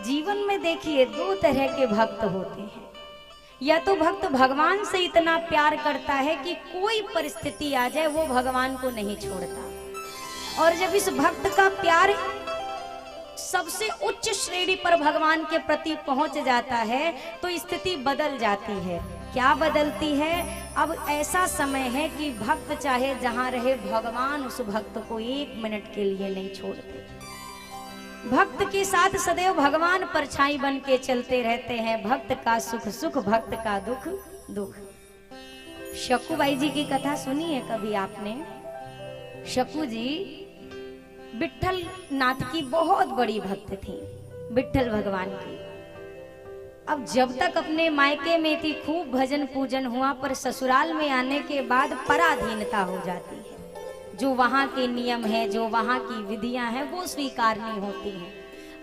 जीवन में देखिए दो तरह के भक्त होते हैं। या तो भक्त भगवान से इतना प्यार करता है कि कोई परिस्थिति आ जाए वो भगवान को नहीं छोड़ता, और जब इस भक्त का प्यार सबसे उच्च श्रेणी पर भगवान के प्रति पहुंच जाता है तो स्थिति बदल जाती है। क्या बदलती है? अब ऐसा समय है कि भक्त चाहे जहां रहे, भगवान उस भक्त को एक मिनट के लिए नहीं छोड़ते। भक्त के साथ सदैव भगवान परछाई बन के चलते रहते हैं। भक्त का सुख सुख, भक्त का दुख दुख। शकुबाई जी की कथा सुनी है कभी आपने? शकू जी विठल नाथ की बहुत बड़ी भक्त थी, विठल भगवान की। अब जब तक अपने मायके में थी खूब भजन पूजन हुआ, पर ससुराल में आने के बाद पराधीनता हो जाती है। जो वहाँ के नियम है, जो वहाँ की विधियां हैं, वो स्वीकार नहीं होती हैं।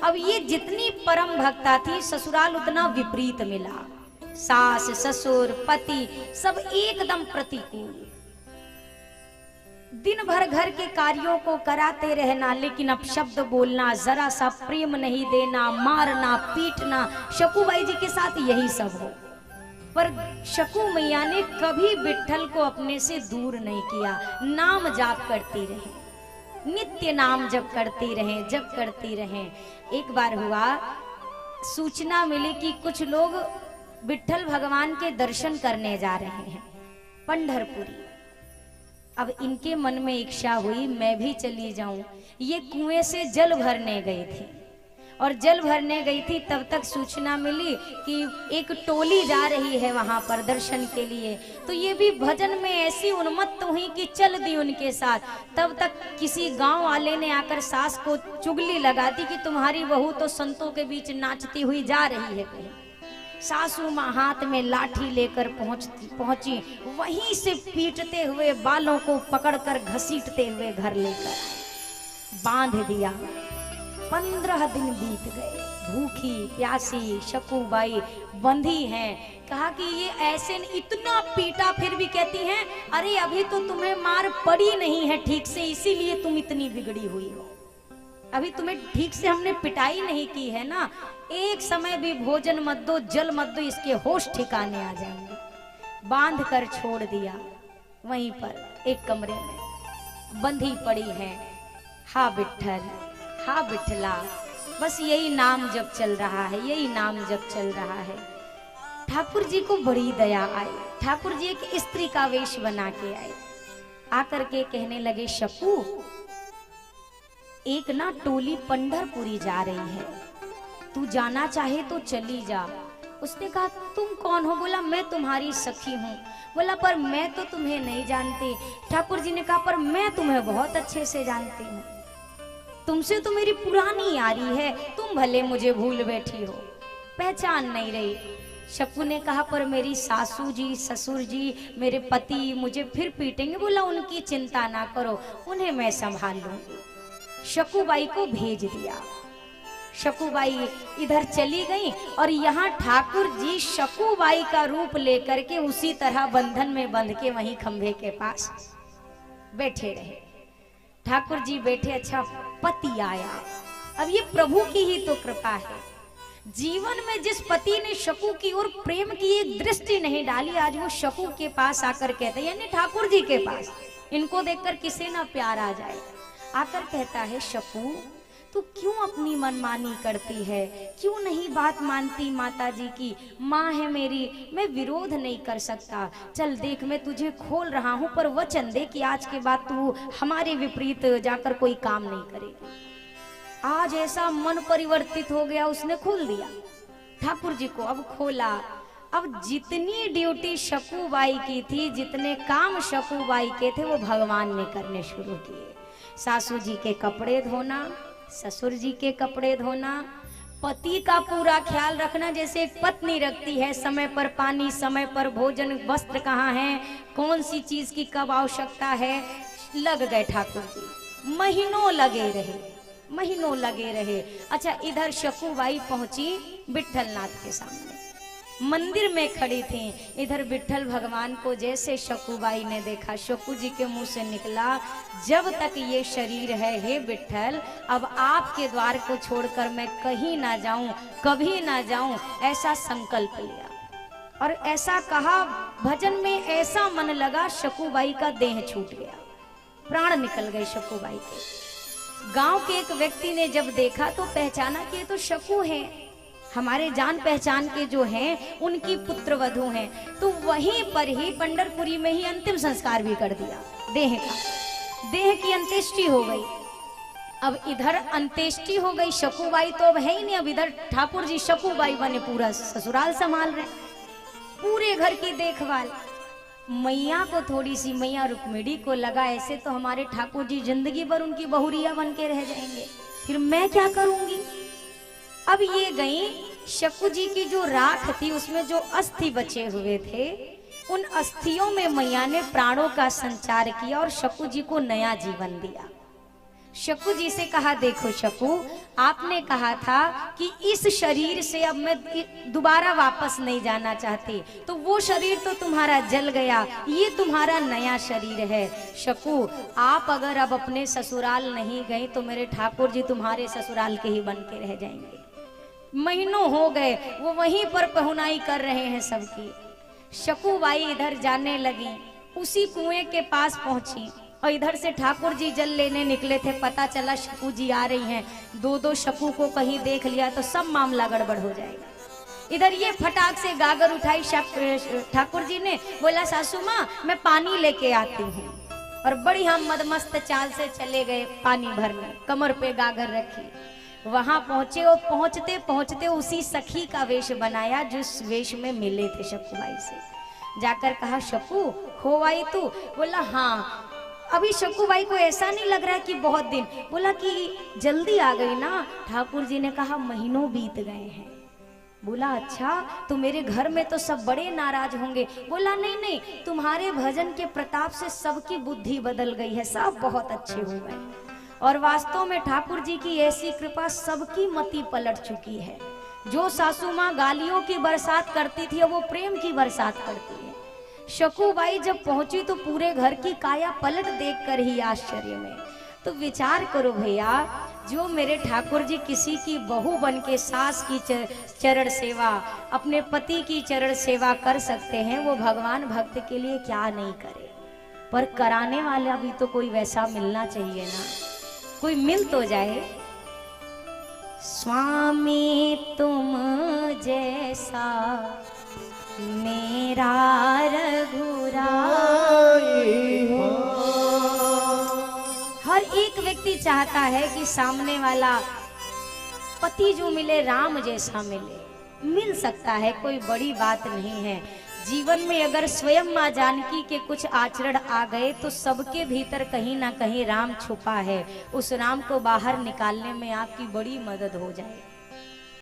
अब ये जितनी परम भक्ता थी, ससुराल उतना विपरीत मिला। सास ससुर पति सब एकदम प्रतिकूल। दिन भर घर के कार्यों को कराते रहना, लेकिन अब शब्द बोलना, जरा सा प्रेम नहीं देना, मारना पीटना, शकुबाई जी के साथ यही सब हो। पर शकू मैया ने कभी विठल को अपने से दूर नहीं किया। नाम जाप करती रहे, नित्य नाम जप करती रहे, जप करती रहे। एक बार हुआ, सूचना मिली कि कुछ लोग विठल भगवान के दर्शन करने जा रहे हैं पंढरपुरी। अब इनके मन में इच्छा हुई मैं भी चली जाऊं। ये कुएं से जल भरने गई थी, और जल भरने गई थी तब तक सूचना मिली कि एक टोली जा रही है वहां पर दर्शन के लिए। तो ये भी भजन में ऐसी उन्मत्त हुई कि चल दी उनके साथ। तब तक किसी गांव वाले ने आकर सास को चुगली लगा दी कि तुम्हारी बहू तो संतों के बीच नाचती हुई जा रही है कहीं। सासू माँ हाथ में लाठी लेकर पहुंची, वहीं से पीटते हुए बालों को पकड़कर घसीटते हुए घर लेकर बांध दिया। 15 दिन बीत गए, भूखी प्यासी शकुबाई बंधी हैं। कहा कि ये ऐसे इतना पीटा, फिर भी कहती हैं अरे अभी तो तुम्हें मार पड़ी नहीं है ठीक से, इसीलिए तुम इतनी बिगड़ी हुई हो। अभी तुम्हें ठीक से हमने पिटाई नहीं की है ना, एक समय भी भोजन मत दो, जल मत दो, इसके होश ठिकाने आ जाएंगे। बांध कर छोड़ दिया वहीं पर एक कमरे में, बंधी पड़ी है। हा विठल, हा विठला, बस यही नाम जब चल रहा है, यही नाम जब चल रहा है। ठाकुर जी को बड़ी दया आई। ठाकुर जी एक स्त्री का वेश बना के आए, आकर के कहने लगे शकू, एक ना टोली पंढरपुरी जा रही है, तू जाना चाहे तो चली जा। उसने कहा तुम कौन हो? बोला मैं तुम्हारी सखी हूँ। बोला पर मैं तो तुम्हें नहीं जानती। ठाकुर जी ने कहा पर मैं तुम्हें बहुत अच्छे से जानती हूँ, तुमसे तो मेरी पुरानी यारी है, तुम भले मुझे भूल बैठी हो, पहचान नहीं रही। शकू ने कहा पर मेरी सासू जी ससुर जी मेरे पति मुझे फिर पीटेंगे। बोला उनकी चिंता ना करो, उन्हें मैं संभाल लूंगी। शकुबाई को भेज दिया। शकुबाई इधर चली गई, और यहाँ ठाकुर जी शकुबाई का रूप लेकर के उसी तरह बंधन में बंध के वहीं खंभे के पास बैठे रहे। ठाकुर जी बैठे, अच्छा पति आया। अब ये प्रभु की ही तो कृपा है। जीवन में जिस पति ने शकू की ओर प्रेम की एक दृष्टि नहीं डाली, आज वो शकू के पास आकर कहते, यानी ठाकुर जी के पास, इनको देखकर किसे ना प्यार आ जाए, आकर कहता है शकू तू क्यों अपनी मनमानी करती है, क्यों नहीं बात मानती माता जी की? माँ है मेरी, मैं विरोध नहीं कर सकता। चल देख मैं तुझे खोल रहा हूँ, पर वचन दे कि आज के बाद तू हमारे विपरीत जाकर कोई काम नहीं करेगी। आज ऐसा मन परिवर्तित हो गया, उसने खोल दिया ठाकुर जी को। अब खोला, अब जितनी ड्यूटी शकुबाई की थी, जितने काम शकुबाई के थे, वो भगवान ने करने शुरू किए। सासू जी के कपड़े धोना, ससुर जी के कपड़े धोना, पति का पूरा ख्याल रखना जैसे एक पत्नी रखती है, समय पर पानी, समय पर भोजन, वस्त्र कहाँ है, कौन सी चीज की कब आवश्यकता है। लग गए ठाकुर जी, महीनों लगे रहे, महीनों लगे रहे। अच्छा इधर शकुबाई पहुंची विठलनाथ के सामने। मंदिर में खड़ी थी। इधर विट्ठल भगवान को जैसे शकुबाई ने देखा, शकू जी के मुंह से निकला, जब तक ये शरीर है हे विट्ठल, अब आपके द्वार को छोड़कर मैं कहीं ना जाऊं, कभी ना जाऊं, ऐसा संकल्प लिया। और ऐसा कहा, भजन में ऐसा मन लगा, शकुबाई का देह छूट गया, प्राण निकल गए शकुबाई के। गांव के एक व्यक्ति ने जब देखा तो पहचाना कि ये तो शकू है, हमारे जान पहचान के जो हैं उनकी पुत्र वधू हैं। तो वहीं पर ही पंढरपुरी में ही अंतिम संस्कार भी कर दिया देह का, देह की अंत्येष्टि हो गई। अब इधर अंत्येष्टि हो गई, शकुबाई तो अब है ही नहीं, अब इधर ठाकुर जी शकुबाई बने, पूरा ससुराल संभाल रहे, पूरे घर की देखभाल। मैया को थोड़ी सी, मैया रुक्मिणी को लगा ऐसे तो हमारे ठाकुर जी जिंदगी भर उनकी बहुरिया बन के रह जाएंगे, फिर मैं क्या करूंगी। अब ये गई, शकू जी की जो राख थी उसमें जो अस्थि बचे हुए थे, उन अस्थियों में मैया ने प्राणों का संचार किया और शकू जी को नया जीवन दिया। शकू जी से कहा, देखो शकू, आपने कहा था कि इस शरीर से अब मैं दोबारा वापस नहीं जाना चाहती, तो वो शरीर तो तुम्हारा जल गया, ये तुम्हारा नया शरीर है। शकू, आप अगर अब अपने ससुराल नहीं गए तो मेरे ठाकुर जी तुम्हारे ससुराल के ही बन के रह जाएंगे। महीनों हो गए वो वहीं पर पहुनाई कर रहे हैं सबकी। शकुबाई इधर जाने लगी, उसी कुएं के पास पहुंची और इधर से ठाकुर जी जल लेने निकले थे, पता चला शकू जी आ रही हैं। दो शकू को कहीं देख लिया तो सब मामला गड़बड़ हो जाएगा। इधर ये फटाक से गागर उठाई ठाकुर जी ने, बोला सासू माँ मैं पानी लेके आती हूँ, और बड़ी हम मदमस्त चाल से चले गए पानी भरने, कमर पे गागर रखी। वहां पहुंचे और पहुंचते पहुंचते उसी सखी का वेश बनाया जिस वेश में मिले थे शकुबाई से। जाकर कहा, शकू हो आई तू? बोला हाँ। अभी शकुबाई को ऐसा नहीं लग रहा कि बहुत दिन, बोला कि जल्दी आ गई ना। ठाकुर जी ने कहा महीनों बीत गए हैं। बोला अच्छा, तो मेरे घर में तो सब बड़े नाराज होंगे। बोला नहीं नहीं, तुम्हारे भजन के प्रताप से सबकी बुद्धि बदल गई है, सब बहुत अच्छे हो गए। और वास्तव में ठाकुर जी की ऐसी कृपा, सबकी मति पलट चुकी है। जो सासू माँ गालियों की बरसात करती थी अब वो प्रेम की बरसात करती है। शकुबाई जब पहुंची तो पूरे घर की काया पलट देखकर ही आश्चर्य में। तो विचार करो भैया, जो मेरे ठाकुर जी किसी की बहू बन के सास की चरण सेवा, अपने पति की चरण सेवा कर सकते हैं, वो भगवान भक्त के लिए क्या नहीं करे। पर कराने वाला भी तो कोई वैसा मिलना चाहिए ना, कोई मिल तो जाए। स्वामी तुम जैसा मेरा रघुराई हो। हर एक व्यक्ति चाहता है कि सामने वाला पति जो मिले राम जैसा मिले। मिल सकता है, कोई बड़ी बात नहीं है। जीवन में अगर स्वयं माँ जानकी के कुछ आचरण आ गए तो सबके भीतर कहीं ना कहीं राम छुपा है। उस राम को बाहर निकालने में आपकी बड़ी मदद हो जाए।